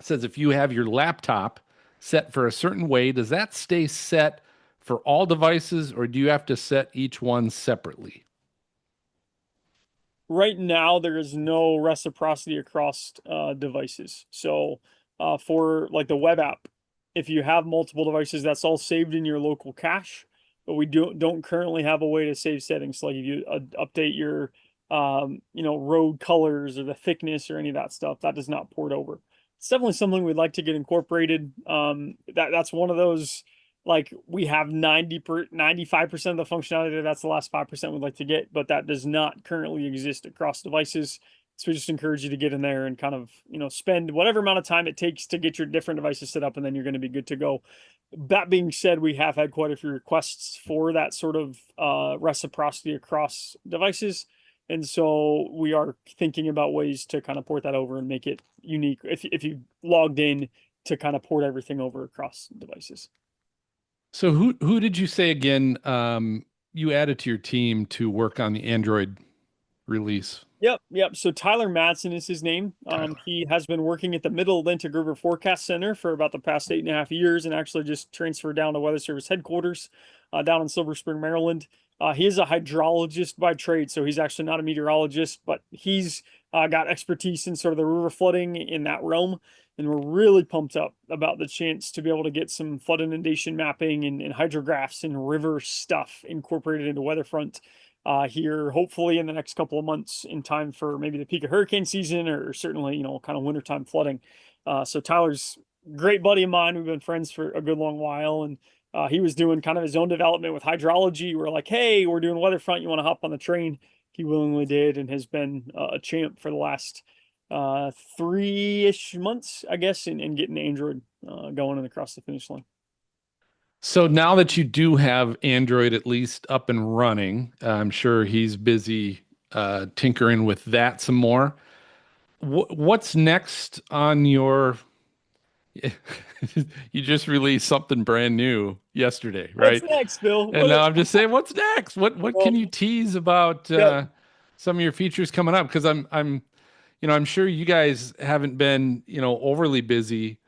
Says if you have your laptop set for a certain way, does that stay set for all devices, or do you have to set each one separately? Right now, there is no reciprocity across devices. So for like the web app, if you have multiple devices, that's all saved in your local cache. But we don't currently have a way to save settings. Like if you update your road colors or the thickness or any of that stuff, that does not port over. it's definitely something we'd like to get incorporated. That's one of those, like, we have 95% of the functionality there. That's the last 5% we'd like to get, but that does not currently exist across devices. So we just encourage you to get in there and kind of, spend whatever amount of time it takes to get your different devices set up, and then you're going to be good to go. That being said, we have had quite a few requests for that sort of reciprocity across devices. And so we are thinking about ways to kind of port that over and make it unique if you logged in to kind of port everything over across devices. So who did you say again, you added to your team to work on the Android release? Yep. So Tyler Madsen is his name. Tyler. He has been working at the Middle Atlantic River Forecast Center for about the past 8.5 years, and actually just transferred down to Weather Service headquarters down in Silver Spring, Maryland. He is a hydrologist by trade, so he's actually not a meteorologist, but he's got expertise in sort of the river flooding in that realm. And we're really pumped up about the chance to be able to get some flood inundation mapping and hydrographs and river stuff incorporated into WeatherFront here, hopefully in the next couple of months, in time for maybe the peak of hurricane season, or certainly, kind of wintertime flooding. So Tyler's a great buddy of mine. We've been friends for a good long while, and he was doing kind of his own development with hydrology. We're like, hey, we're doing WeatherFront. You want to hop on the train? He willingly did, and has been a champ for the last 3-ish months, I guess, in getting Android going and across the finish line. So now that you do have Android at least up and running, I'm sure he's busy tinkering with that some more. What's next on your? You just released something brand new yesterday, What's right? next, Phil? And now I'm just saying, what's next? What Well, can you tease about yeah, some of your features coming up? Because I'm sure you guys haven't been, overly busy,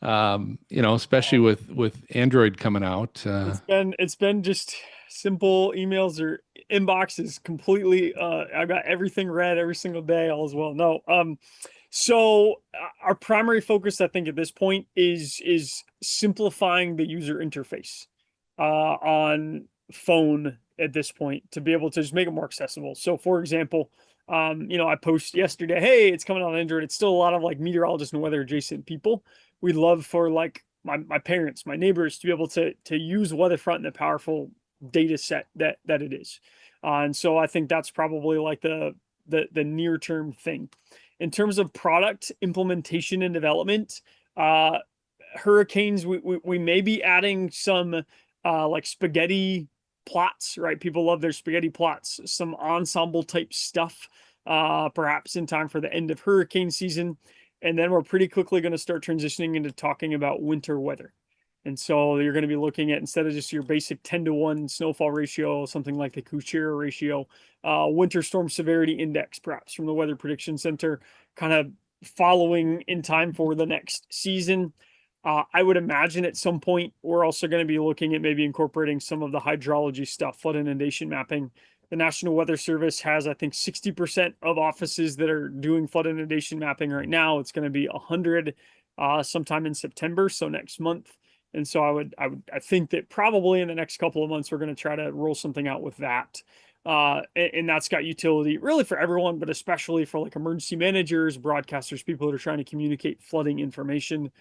especially with Android coming out. it's been just simple emails or inboxes completely. I've got everything read every single day, all as well. No, so our primary focus, I think, at this point is simplifying the user interface on phone at this point, to be able to just make it more accessible. So, for example, I post yesterday, hey, it's coming on Android. It's still a lot of like meteorologists and weather adjacent people. We'd love for like my parents, my neighbors, to be able to use WeatherFront in the powerful data set that it is. And so I think that's probably like the near term thing. In terms of product implementation and development, uh, hurricanes, we may be adding some like spaghetti plots, right? People love their spaghetti plots, some ensemble type stuff, perhaps in time for the end of hurricane season. And then we're pretty quickly going to start transitioning into talking about winter weather. And so you're going to be looking at, instead of just your basic 10-to-1 snowfall ratio, something like the Kuchera ratio, winter storm severity index, perhaps from the Weather Prediction Center, kind of following in time for the next season. I would imagine at some point we're also going to be looking at maybe incorporating some of the hydrology stuff, flood inundation mapping. The National Weather Service has, I think, 60% of offices that are doing flood inundation mapping right now. It's going to be 100 sometime in September, so next month. And so I think that probably in the next couple of months we're going to try to roll something out with that. And that's got utility really for everyone, but especially for like emergency managers, broadcasters, people that are trying to communicate flooding information.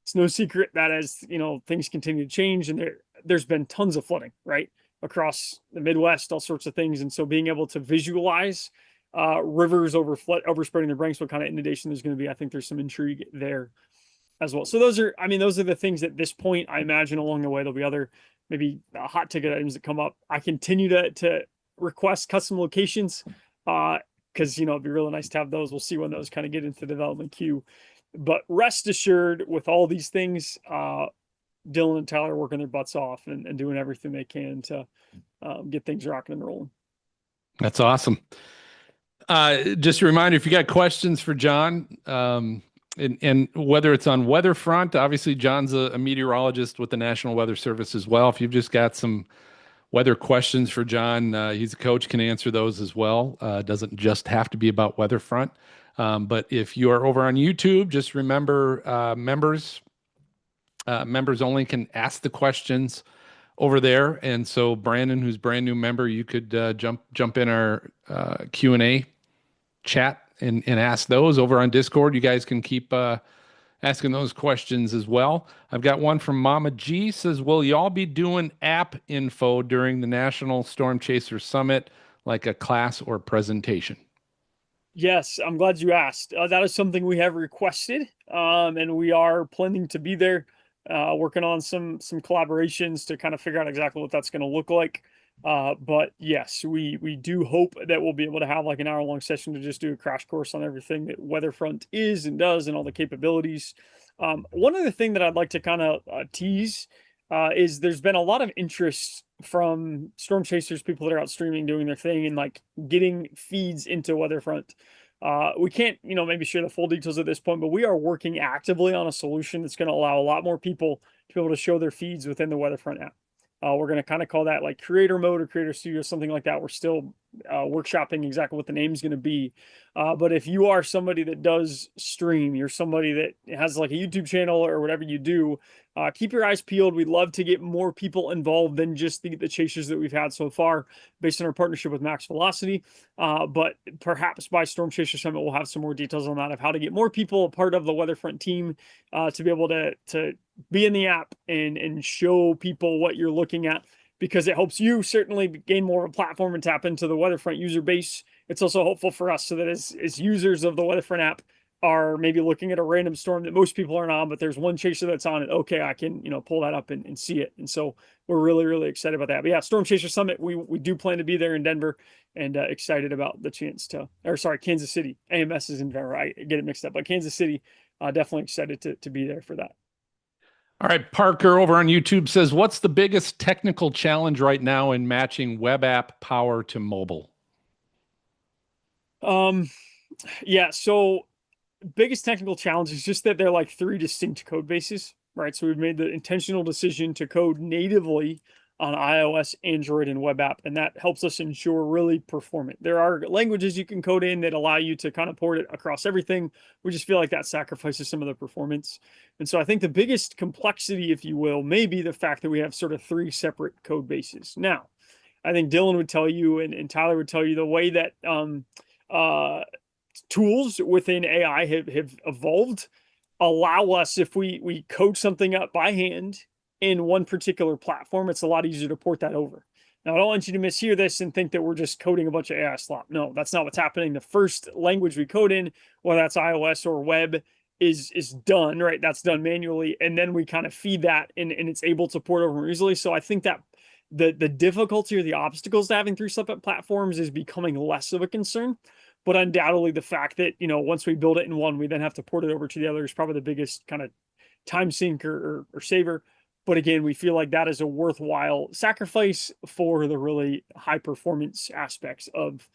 It's no secret that as things continue to change, and there's been tons of flooding, right, across the Midwest, all sorts of things. And so being able to visualize rivers overspreading their banks, what kind of inundation there's going to be, I think there's some intrigue there as well. So those are the things at this point. I imagine along the way there'll be other maybe hot ticket items that come up. I continue to request custom locations because it'd be really nice to have those. We'll see when those kind of get into the development queue. But rest assured, with all these things, Dylan and Tyler are working their butts off and doing everything they can to get things rocking and rolling. That's awesome. Just a reminder, if you got questions for John, and whether it's on WeatherFront, obviously John's a meteorologist with the National Weather Service as well. If you've just got some weather questions for John, he's a coach, can answer those as well. Doesn't just have to be about WeatherFront. But if you are over on YouTube, just remember members only can ask the questions over there. And so Brandon, who's brand new member, you could jump in our Q&A chat and ask those over on Discord. You guys can keep asking those questions as well. I've got one from Mama G says, will y'all be doing app info during the National Storm Chaser Summit, like a class or presentation? Yes, I'm glad you asked. That is something we have requested, and we are planning to be there, working on some collaborations to kind of figure out exactly what that's going to look like. But yes, we do hope that we'll be able to have like an hour-long session to just do a crash course on everything that WeatherFront is and does and all the capabilities. One other thing that I'd like to kind of tease is there's been a lot of interest from storm chasers, people that are out streaming, doing their thing, and like getting feeds into WeatherFront. We can't, maybe share the full details at this point, but we are working actively on a solution that's going to allow a lot more people to be able to show their feeds within the WeatherFront app. We're going to kind of call that like creator mode or creator studio, something like that. We're still workshopping exactly what the name is going to be. But if you are somebody that does stream, you're somebody that has like a YouTube channel or whatever you do, keep your eyes peeled. We'd love to get more people involved than just the chasers that we've had so far based on our partnership with Max Velocity. But perhaps by Storm Chaser Summit, we'll have some more details on that of how to get more people a part of the WeatherFront team to be able to be in the app and show people what you're looking at, because it helps you certainly gain more of a platform and tap into the WeatherFront user base. It's also helpful for us so that as users of the WeatherFront app are maybe looking at a random storm that most people aren't on, but there's one chaser that's on it. Okay, I can, pull that up and see it. And so we're really, really excited about that. But yeah, Storm Chaser Summit, we do plan to be there in Denver, and excited about the chance Kansas City. AMS is in Denver. I get it mixed up, but Kansas City, definitely excited to be there for that. All right, Parker over on YouTube says, what's the biggest technical challenge right now in matching web app power to mobile? Yeah, so biggest technical challenge is just that they're like three distinct code bases, right? So we've made the intentional decision to code natively on iOS, Android, and web app, and that helps us ensure really performant. There are languages you can code in that allow you to kind of port it across everything. We just feel like that sacrifices some of the performance. And so I think the biggest complexity, if you will, may be the fact that we have sort of three separate code bases. Now, I think Dylan would tell you and Tyler would tell you the way that tools within AI have evolved allow us, if we code something up by hand in one particular platform, it's a lot easier to port that over. Now, I don't want you to mishear this and think that we're just coding a bunch of AI slop. No, that's not what's happening. The first language we code in, whether that's iOS or web, is done, right? That's done manually. And then we kind of feed that and it's able to port over easily. So I think that the difficulty or the obstacles to having three separate platforms is becoming less of a concern. But undoubtedly, the fact that, once we build it in one, we then have to port it over to the other is probably the biggest kind of time sink or saver. But again, we feel like that is a worthwhile sacrifice for the really high performance aspects of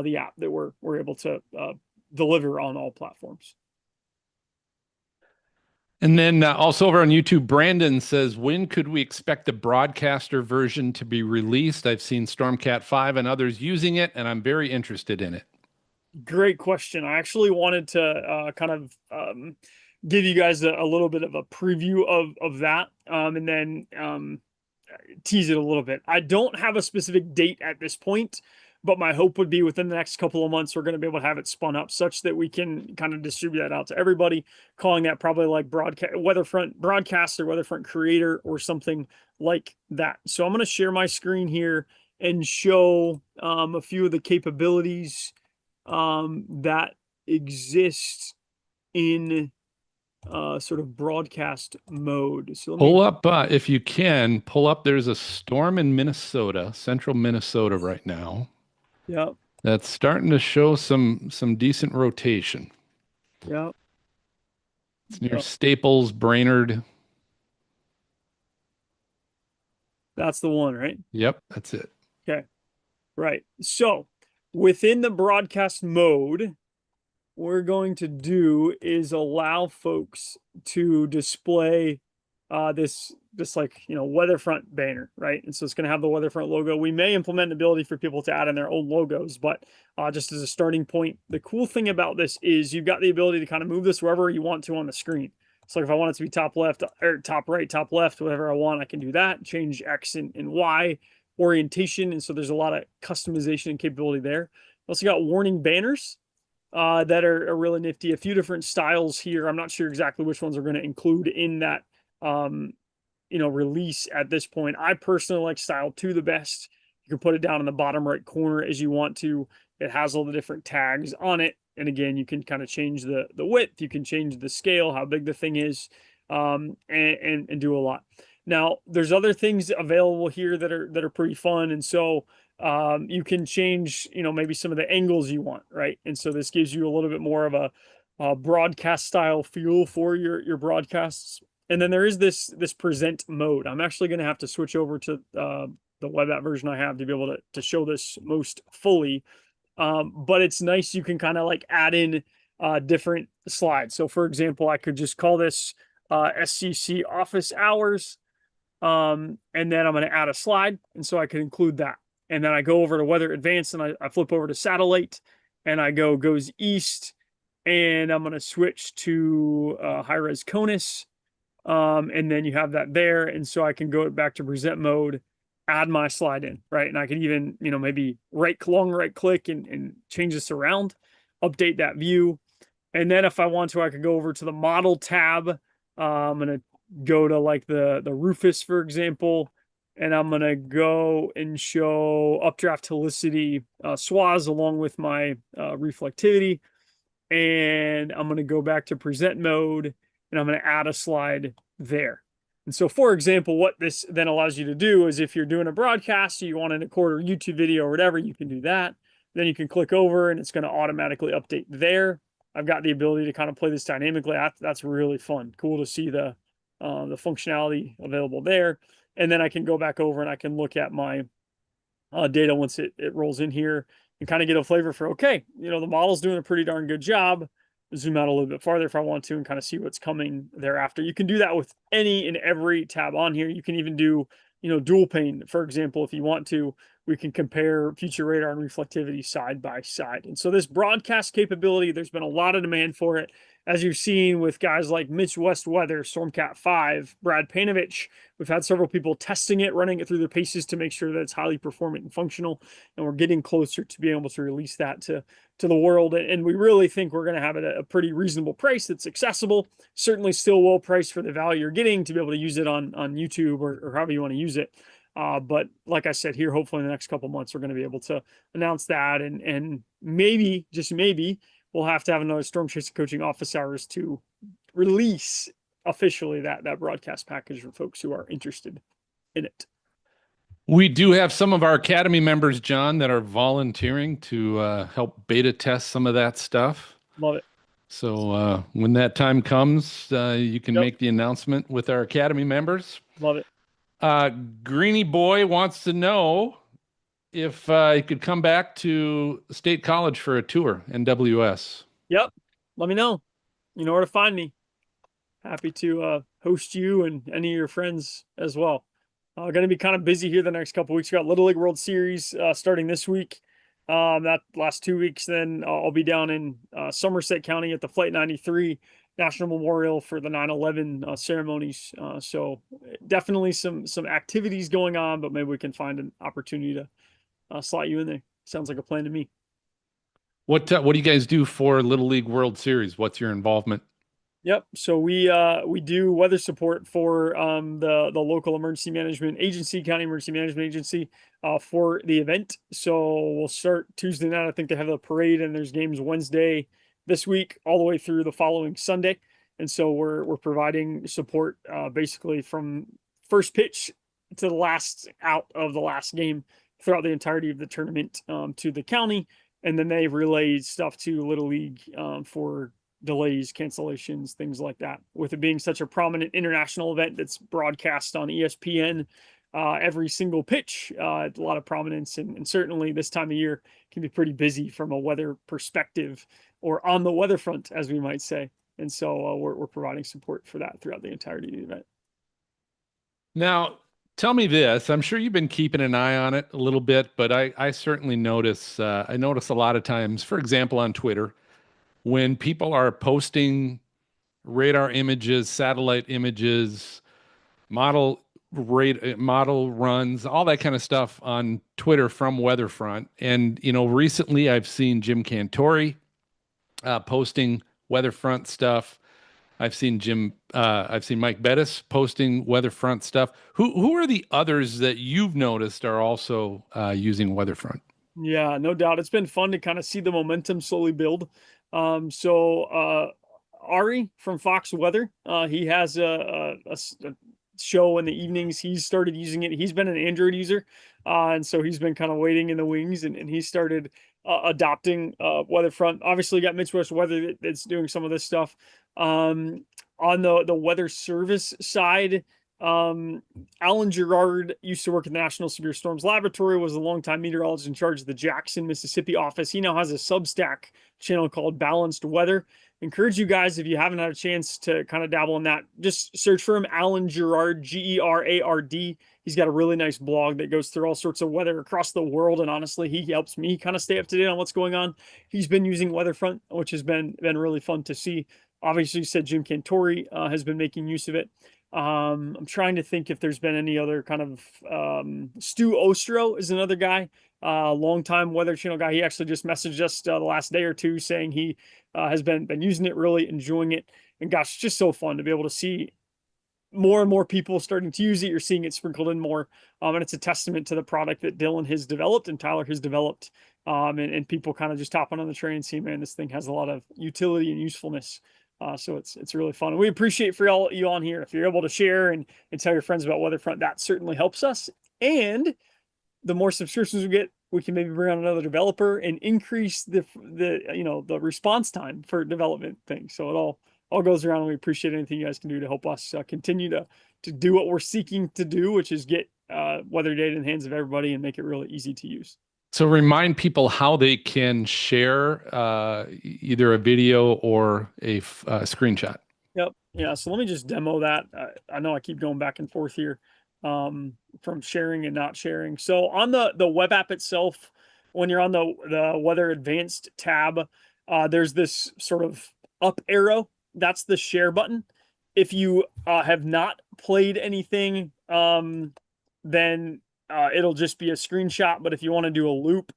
the app that we're able to deliver on all platforms. And then also over on YouTube, Brandon says, when could we expect the broadcaster version to be released? I've seen Stormcat 5 and others using it, and I'm very interested in it. Great question. I actually wanted to kind of give you guys a little bit of a preview of that, and then tease it a little bit. I don't have a specific date at this point, but my hope would be within the next couple of months, we're going to be able to have it spun up such that we can kind of distribute that out to everybody, calling that probably like WeatherFront broadcast or WeatherFront creator or something like that. So I'm going to share my screen here and show a few of the capabilities that exist in sort of broadcast mode. So let me Pull up, if you can, pull up. There's a storm in Minnesota, central Minnesota right now. Yeah. That's starting to show some decent rotation. Yeah. It's near Staples, Brainerd. That's the one, right? Yep, that's it. Okay. Right. So within the broadcast mode, what we're going to do is allow folks to display this like WeatherFront banner, right? And so it's going to have the WeatherFront logo. We may implement an ability for people to add in their own logos, but just as a starting point, the cool thing about this is you've got the ability to kind of move this wherever you want to on the screen. So if I want it to be top left or top right, top left, whatever I want, I can do that. Change X and Y orientation, and so there's a lot of customization and capability there. We also got warning banners. that are really nifty. A few different styles here. I'm not sure exactly which ones are going to include in that um, release at this point. I personally like style 2 the best. You can put it down in the bottom right corner as you want to. It has all the different tags on it. And again, you can kind of change the width, you can change the scale, how big the thing is, and do a lot. Now, there's other things available here that are pretty fun. And so you can change, maybe some of the angles you want, right? And so this gives you a little bit more of a broadcast style feel for your broadcasts. And then there is this present mode. I'm actually going to have to switch over to the web app version I have to be able to show this most fully. But it's nice. You can kind of like add in different slides. So for example, I could just call this SCC office hours. And then I'm going to add a slide. And so I can include that. And then I go over to weather advanced and I flip over to satellite and I goes east. And I'm going to switch to high res CONUS. And then you have that there. And so I can go back to present mode, add my slide in, right? And I can even, maybe long right click and change this around, update that view. And then if I want to, I could go over to the model tab. I'm going to go to like the Rufus, for example, and I'm going to go and show updraft helicity swaths along with my reflectivity. And I'm going to go back to present mode and I'm going to add a slide there. And so, for example, what this then allows you to do is if you're doing a broadcast, you want to record a YouTube video or whatever, you can do that. Then you can click over and it's going to automatically update there. I've got the ability to kind of play this dynamically. That's really fun. Cool to see the functionality available there. And then I can go back over and I can look at my data once it rolls in here and kind of get a flavor for, okay, the model's doing a pretty darn good job. Zoom out a little bit farther if I want to and kind of see what's coming thereafter. You can do that with any and every tab on here. You can even do, dual pane, for example, if you want to. We can compare future radar and reflectivity side by side. And so this broadcast capability, there's been a lot of demand for it. As you've seen with guys like Midwest Weather, Stormcat 5, Brad Panovich, we've had several people testing it, running it through their paces to make sure that it's highly performant and functional. And we're getting closer to being able to release that to the world. And we really think we're going to have it at a pretty reasonable price that's accessible, certainly still well priced for the value you're getting to be able to use it on YouTube or however you want to use it. But like I said here, hopefully in the next couple months, we're going to be able to announce that. And maybe, just maybe, we'll have to have another Storm Chasing Coaching office hours to release officially that broadcast package for folks who are interested in it. We do have some of our Academy members, John, that are volunteering to help beta test some of that stuff. Love it. So when that time comes, you can make the announcement with our Academy members. Love it. Greeny Boy wants to know if he could come back to State College for a tour, NWS. Yep. Let me know. You know where to find me. Happy to host you and any of your friends as well. Going to be kind of busy here the next couple weeks. We got Little League World Series starting this week. That last 2 weeks, then I'll be down in Somerset County at the Flight 93 National Memorial for the 9/11 ceremonies. So definitely some activities going on, but maybe we can find an opportunity to slot you in there. Sounds like a plan to me. What do you guys do for Little League World Series? What's your involvement? Yep. So we do weather support for the local emergency management agency, county emergency management agency, for the event. So we'll start Tuesday night. I think they have a parade, and there's games Wednesday this week all the way through the following Sunday. And so we're providing support basically from first pitch to the last out of the last game throughout the entirety of the tournament to the county, and then they relay stuff to Little League for delays, cancellations, things like that. With it being such a prominent international event that's broadcast on ESPN, every single pitch, a lot of prominence, and certainly this time of year can be pretty busy from a weather perspective, or on the weather front, as we might say. And so we're providing support for that throughout the entirety of the event. Now, tell me this. I'm sure you've been keeping an eye on it a little bit, but I certainly notice, I notice a lot of times, for example, on Twitter, when people are posting radar images, satellite images, model runs, all that kind of stuff on Twitter from WeatherFront. And, recently I've seen Jim Cantori posting WeatherFront stuff. I've seen Mike Bettis posting WeatherFront stuff. Who are the others that you've noticed are also using WeatherFront? Yeah, no doubt. It's been fun to kind of see the momentum slowly build. So Ari from Fox Weather, he has a show in the evenings. He's started using it. He's been an Android user, and so he's been kind of waiting in the wings, and he started adopting Weatherfront. Obviously, got Midwest Weather that's doing some of this stuff. On the weather service side, Alan Gerard used to work at the National Severe Storms Laboratory, was a longtime meteorologist in charge of the Jackson, Mississippi office. He now has a Substack channel called Balanced Weather. Encourage you guys, if you haven't had a chance to kind of dabble in that, just search for him, Alan Gerard, Gerard. He's got a really nice blog that goes through all sorts of weather across the world. And honestly, he helps me kind of stay up to date on what's going on. He's been using WeatherFront, which has been really fun to see. Obviously, you said Jim Cantori has been making use of it. I'm trying to think if there's been any other kind of Stu Ostro is another guy, longtime Weather Channel guy. He actually just messaged us the last day or two saying he has been using it, really enjoying it. And gosh, it's just so fun to be able to see more and more people starting to use it. You're seeing it sprinkled in more, and it's a testament to the product that Dylan has developed and Tyler has developed, and people kind of just hopping on the train and seeing, man, this thing has a lot of utility and usefulness. So it's really fun. And we appreciate for all you on here. If you're able to share and tell your friends about WeatherFront, that certainly helps us. And the more subscriptions we get, we can maybe bring on another developer and increase the the response time for development things. So it all goes around, and we appreciate anything you guys can do to help us continue to do what we're seeking to do, which is get weather data in the hands of everybody and make it really easy to use. So remind people how they can share either a video or a screenshot. Yep. Yeah. So let me just demo that. I know I keep going back and forth here from sharing and not sharing. So on the web app itself, when you're on the Weather Advanced tab, there's this sort of up arrow. That's the share button. If you have not played anything, then it'll just be a screenshot. But if you want to do a loop,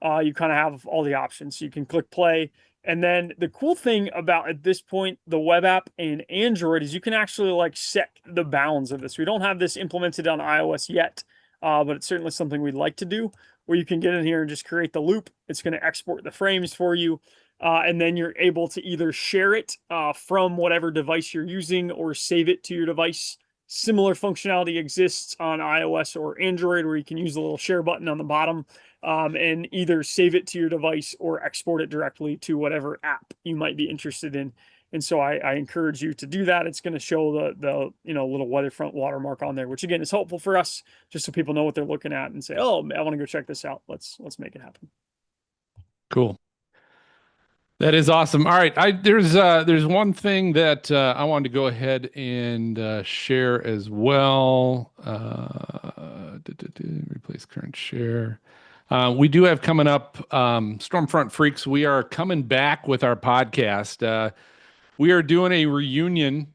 you kind of have all the options. So you can click play. And then the cool thing about, at this point, the web app and Android is you can actually like set the bounds of this. We don't have this implemented on iOS yet, but it's certainly something we'd like to do, where you can get in here and just create the loop. It's going to export the frames for you. And then you're able to either share it from whatever device you're using or save it to your device. Similar functionality exists on iOS or Android, where you can use the little share button on the bottom and either save it to your device or export it directly to whatever app you might be interested in. And so I encourage you to do that. It's going to show the little WeatherFront watermark on there, which again is helpful for us, just so people know what they're looking at and say, oh, I want to go check this out. Let's make it happen. Cool. That is awesome. All right, there's one thing that I wanted to go ahead and share as well. Replace current share. We do have coming up Stormfront Freaks. We are coming back with our podcast. We are doing a reunion,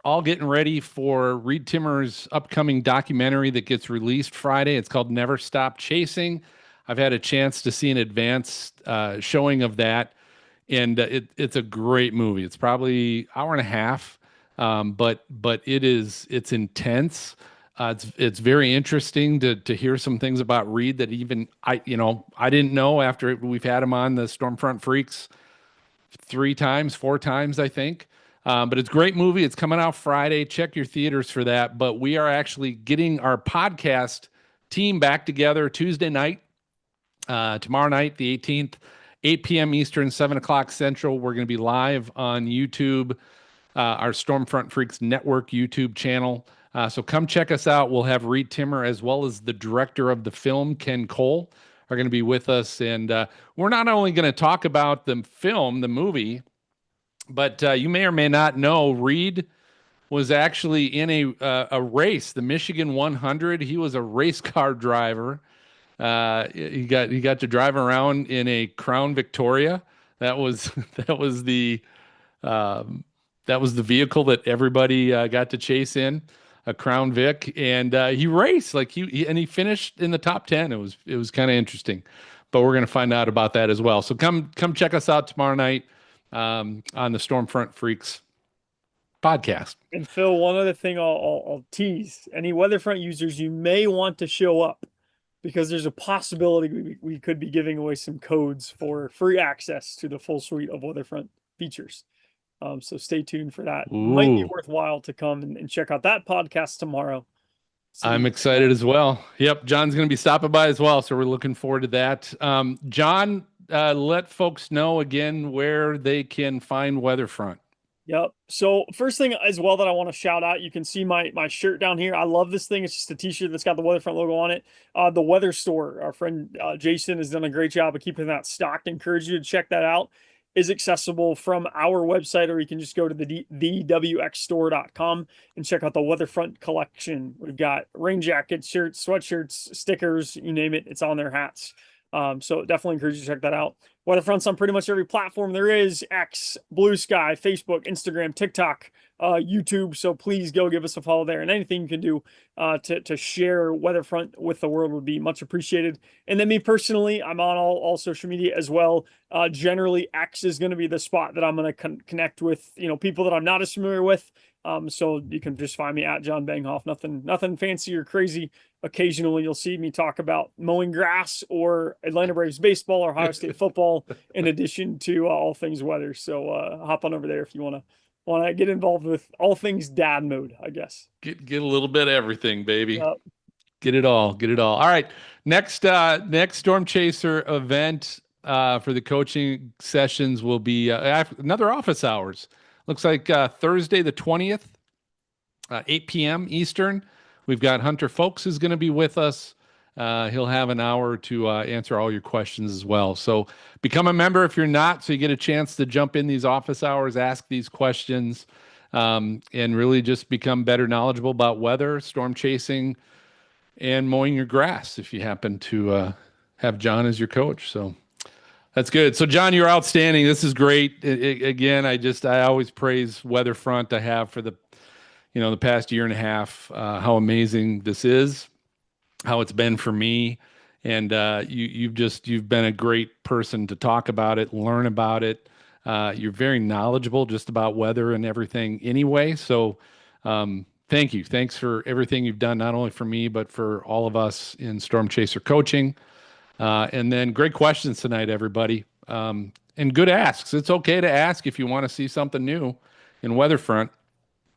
all getting ready for Reed Timmer's upcoming documentary that gets released Friday. It's called Never Stop Chasing. I've had a chance to see an advanced showing of that. And it's a great movie. It's probably hour and a half, but it's intense. It's very interesting to hear some things about Reed that even I didn't know after we've had him on the Stormfront Freaks 4 times, I think. But it's a great movie. It's coming out Friday. Check your theaters for that. But we are actually getting our podcast team back together Tuesday night, tomorrow night, the 18th. 8 p.m. Eastern, 7 o'clock Central. We're going to be live on YouTube, our Stormfront Freaks Network YouTube channel. So come check us out. We'll have Reed Timmer, as well as the director of the film, Ken Cole, are going to be with us. And we're not only going to talk about the film, the movie, but you may or may not know Reed was actually in a race, the Michigan 100. He was a race car driver. He got to drive around in a Crown Victoria. That was the vehicle that everybody got to chase in, a Crown Vic, and he raced like he finished in the top 10. It was kind of interesting, but we're gonna find out about that as well. So come check us out tomorrow night. on the Stormfront Freaks podcast. And Phil, one other thing I'll tease: any WeatherFront users, you may want to show up because there's a possibility we could be giving away some codes for free access to the full suite of WeatherFront features. So stay tuned for that. Might be Ooh, worthwhile to come and check out that podcast tomorrow. So I'm excited as well. Yep, John's going to be stopping by as well, so we're looking forward to that. John, let folks know again where they can find WeatherFront. Yep. So first thing as well that I want to shout out, you can see my shirt down here. I love this thing. It's just a t-shirt that's got the WeatherFront logo on it. The Weather Store, our friend Jason has done a great job of keeping that stocked. Encourage you to check that out. Is accessible from our website, or you can just go to the wxstore.com and check out the WeatherFront collection. We've got rain jackets, shirts, sweatshirts, stickers, you name it, it's on their hats. So definitely encourage you to check that out. WeatherFront's on pretty much every platform there is: X, Blue Sky, Facebook, Instagram, TikTok, YouTube. So please go give us a follow there, and anything you can do to share WeatherFront with the world would be much appreciated. And then me personally, I'm on all social media as well. Generally, X is going to be the spot that I'm going to connect with people that I'm not as familiar with. So you can just find me at John Banghoff. Nothing fancy or crazy. Occasionally, you'll see me talk about mowing grass or Atlanta Braves baseball or Ohio State football, in addition to all things weather. So hop on over there if you want to get involved with all things dad mode, I guess. Get a little bit of everything, baby. Uh, Get it all. Get it all. All right. Next Storm Chaser event for the coaching sessions will be another office hours. Looks like Thursday the 20th, 8 p.m. Eastern. We've got Hunter Folks is going to be with us. He'll have an hour to answer all your questions as well. So become a member if you're not, so you get a chance to jump in these office hours, ask these questions, and really just become better knowledgeable about weather, storm chasing, and mowing your grass if you happen to have John as your coach. So that's good. So John, you're outstanding. This is great. Again, I always praise WeatherFront. I have for the past year and a half, how amazing this is, how it's been for me. And you've been a great person to talk about it, learn about it. You're very knowledgeable just about weather and everything anyway. So thank you. Thanks for everything you've done, not only for me, but for all of us in Storm Chaser coaching. And then great questions tonight, everybody. And good asks. It's okay to ask if you want to see something new in WeatherFront.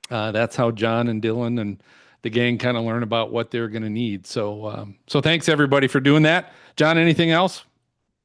That's how John and Dylan and the gang kind of learn about what they're going to need. So thanks everybody for doing that. John, anything else?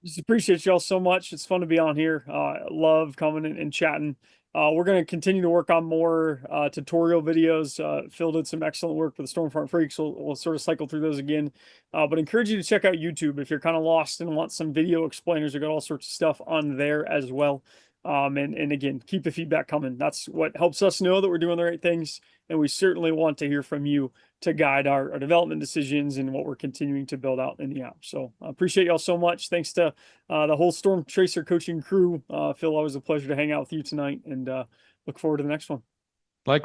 Just appreciate y'all so much. It's fun to be on here. Love coming and chatting. We're going to continue to work on more tutorial videos. Phil did some excellent work for the Stormfront Freaks. We'll sort of cycle through those again. But encourage you to check out YouTube if you're kind of lost and want some video explainers. We've got all sorts of stuff on there as well. And again, keep the feedback coming. That's what helps us know that we're doing the right things. And we certainly want to hear from you to guide our development decisions and what we're continuing to build out in the app. So I appreciate y'all so much. Thanks to the whole Storm Tracer coaching crew. Phil, always a pleasure to hang out with you tonight, and look forward to the next one. Likewise.